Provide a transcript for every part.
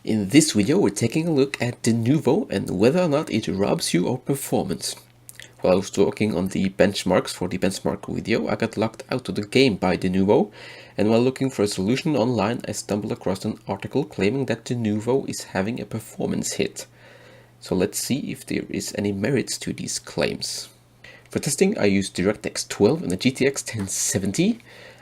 In this video we're taking a look at Denuvo and whether or not it robs you of performance. While I was working on the benchmarks for the benchmark video, I got locked out of the game by Denuvo, and while looking for a solution online I stumbled across an article claiming that Denuvo is having a performance hit. So let's see if there is any merit to these claims. For testing I used DirectX 12 and the GTX 1070.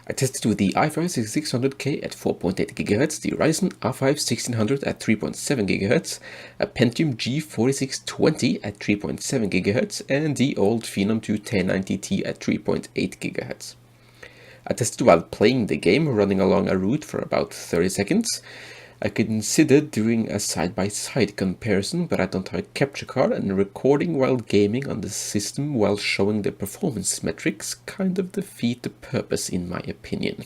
I tested with the i5 6600K at 4.8 GHz, the Ryzen R5 1600 at 3.7 GHz, a Pentium G4620 at 3.7 GHz, and the old Phenom 2 1090T at 3.8 GHz. I tested while playing the game, running along a route for about 30 seconds. I considered doing a side-by-side comparison, but I don't have a capture card, and recording while gaming on the system while showing the performance metrics kind of defeat the purpose in my opinion.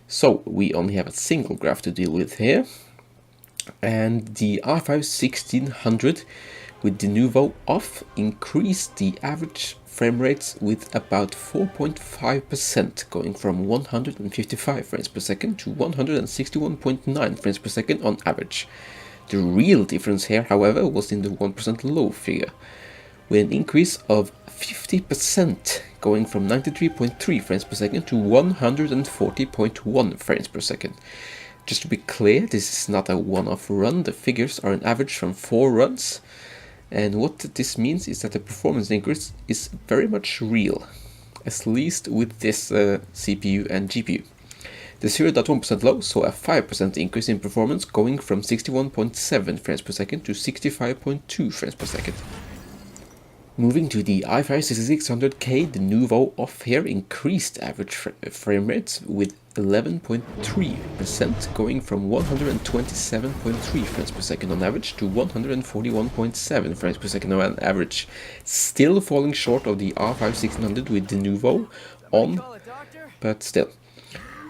So we only have a single graph to deal with here, and the R5 1600 with Denuvo off increased the average frame rates with about 4.5%, going from 155 frames per second to 161.9 frames per second on average. The real difference here, however, was in the 1% low figure, with an increase of 50%, going from 93.3 frames per second to 140.1 frames per second. Just to be clear, this is not a one-off run, the figures are an average from 4 runs. And what this means is that the performance increase is very much real, at least with this CPU and GPU. The 0.1% low saw a 5% increase in performance, going from 61.7 frames per second to 65.2 frames per second. Moving to the i5 6600K, the Denuvo off here increased average frame rates with 11.3%, going from 127.3 frames per second on average to 141.7 frames per second on average, still falling short of the R5 1600 with Denuvo on, but still.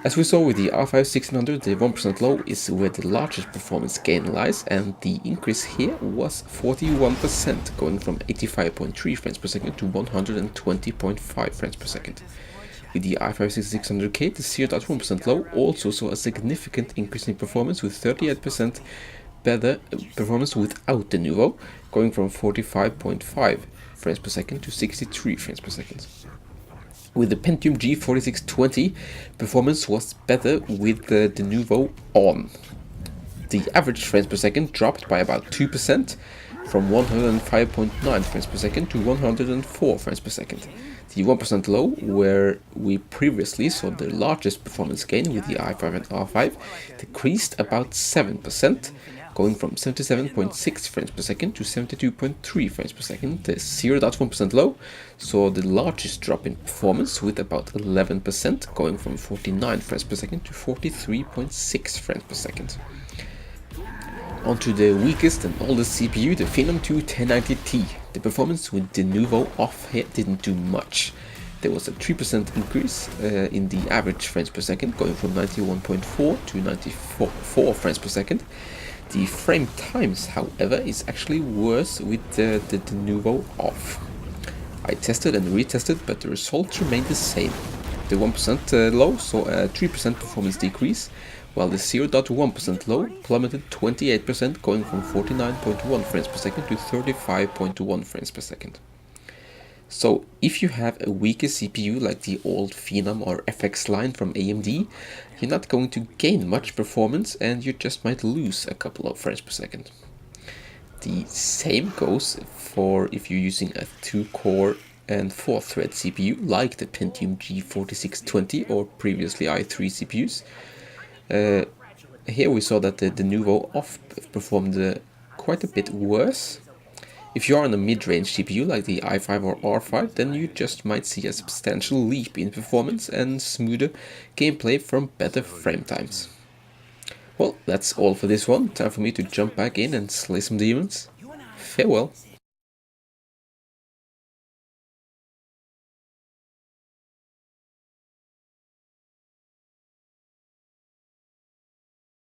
As we saw with the R5 1600, the 1% low is where the largest performance gain lies, and the increase here was 41%, going from 85.3 frames per second to 120.5 frames per second. With the i5 6600K, the 0.1% low also saw a significant increase in performance, with 38% better performance without Denuvo, going from 45.5 frames per second to 63 frames per second. With the Pentium G4620, performance was better with the Denuvo on. The average frames per second dropped by about 2%, from 105.9 frames per second to 104 frames per second. The 1% low, where we previously saw the largest performance gain with the i5 and R5, decreased about 7%, going from 77.6 frames per second to 72.3 frames per second. The 0.1% low saw the largest drop in performance with about 11%, going from 49 frames per second to 43.6 frames per second. Onto the weakest and oldest CPU, the Phenom 2 1090T. The performance with Denuvo off here didn't do much. There was a 3% increase in the average frames per second, going from 91.4 to 94 frames per second. The frame times, however, is actually worse with the Denuvo off. I tested and retested, but the results remained the same. The 1% low saw a 3% performance decrease, while the 0.1% low plummeted 28%, going from 49.1 frames per second to 35.1 frames per second. So if you have a weaker CPU like the old Phenom or FX line from AMD, you're not going to gain much performance and you just might lose a couple of frames per second. The same goes for if you're using a 2-core and 4-thread CPU like the Pentium G4620 or previously i3 CPUs. Here we saw that the Denuvo off performed quite a bit worse. If you are on a mid-range CPU like the i5 or R5, then you just might see a substantial leap in performance and smoother gameplay from better frame times. Well, that's all for this one. Time for me to jump back in and slay some demons. Farewell.